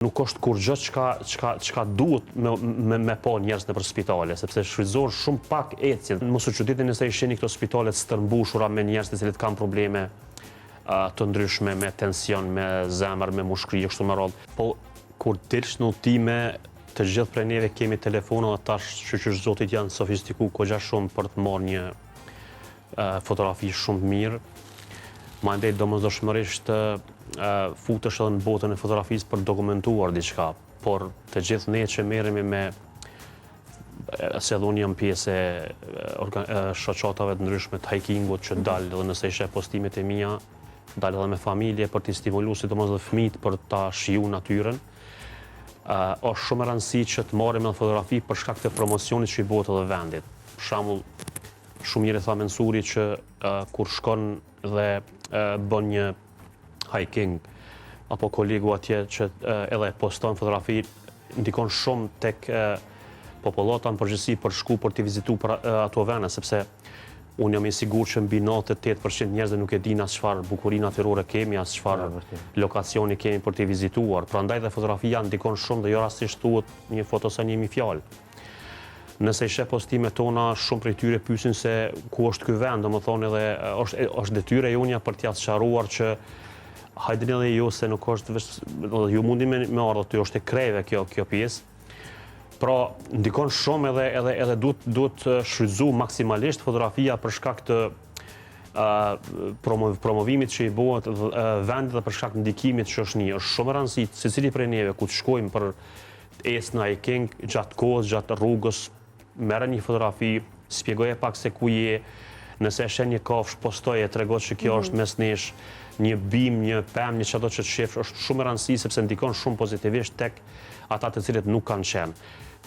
Nuk është kur gjë çka duhet me pa njerëz nëpër spitale, sepse shfrytëzohen shumë pak ecje. Mos u çuditni nëse i shihni këto spitale të stërmbushura me njerëz të cilët kanë probleme të ndryshme me tension, me zemër, me mushkëri kështu me radhë. Po kur dilsh në udhëtime, të gjithë prej neve kemi telefona dhe tash shqyqysh zotit janë sofistiku kogja shumë për të marrë një fotografi shumë të mirë. Mandej domosdoshmërisht futesh edhe në botën e fotografisë për dokumentuar diçka, por të gjithë ne që merremi me se edhe unë jam pjesë e shoqatave të ndryshme të hikingut që dalë edhe nëse ishe postimet e mia, dalë edhe me familje për t'i stimulu sidomos edhe fëmijët për ta shiju natyrën. Është shumë e rëndësishme që të marrim edhe fotografi për shkak të promocionit që i bëhet edhe vendit. Për shembull, shumë njerëz tha mensuri që kur shkon dhe bën një hiking apo kolegu atje që edhe poston fotografi ndikon shumë tek popullata në përgjithësi për shku për t'i vizituar ato vende, sepse unë jam i sigurt që mbi 98% njerëzve nuk e dinë as çfarë bukurie natyrore kemi, as çfarë lokacioni kemi për t'i vizituar. Prandaj dhe fotografia ndikon shumë dhe jo rastisht thuhet një foto sa 1000 fjalë. Nëse i sheh postimet tona, shumë prej tyre pyesin se ku është ky vend, domethënë edhe është detyrë e jonja për t'ia sqaruar që hajdeni edhe ju se nuk është vetëm ju mundi me ardhur aty, është e kreve kjo pjesë. Pra, ndikon shumë edhe duhet shfrytëzu maksimalisht fotografia për shkak të promovimit që i bëhet vendit dhe për shkak të ndikimit që është një. Është shumë e rëndësishme secili prej neve ku të shkojmë për ecë në hiking gjatë kohës, gjatë rrugës, merre një fotografi, shpjegoje pak se ku je, nëse e sheh një kafshë, postoje, tregosh që kjo është mes nesh, një bim, një pemë, një çdo që të shef, është shumë e rëndësishme sepse ndikon shumë pozitivisht tek ata të cilët nuk kanë qenë.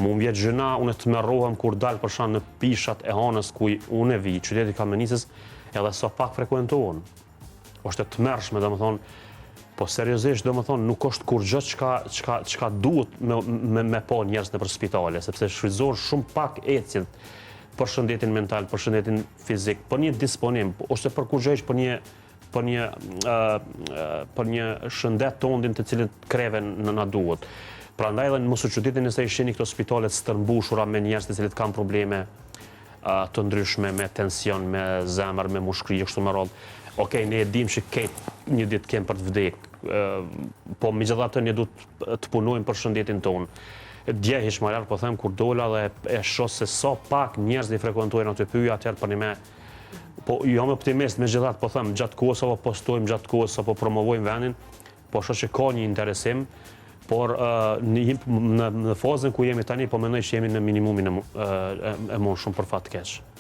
Mu vjet gjëna, unë të merrohem kur dal për shkak në pishat e Hanës ku unë vi, qyteti Kamenices, edhe sa pak frekuentohen. Është e tmerrshme, domethënë, po seriozisht domethënë nuk është kur gjë çka duhet me pa njerëz nëpër spitale, sepse shfrytëzohen shumë pak ecje për shëndetin mental, për shëndetin fizik, për një disponim, ose për kurrësh për një shëndet të undin të cilën kreve na duhet. Prandaj edhe mos u çuditni nëse i shihni këto spitale të stërmbushura me njerëz të cilët kanë probleme të ndryshme me tension, me zemër, me mushkëri kështu me radhë. Okej, ne e dimë që një ditë kem për të vdekur, po megjithatë ne duhet të punojmë për shëndetin tonë. Dje hiç më lart po them kur dola dhe e shoh se sa pak njerëz i frekuentojnë aty pyet atëherë për me. Po jam optimist megjithatë po them gjatë kohës apo postojmë gjatë kohës apo promovojmë vendin, po shoh që ka një interesim, por në fazën ku jemi tani po mendoj që jemi në minimumin e mundshëm për fat të keq.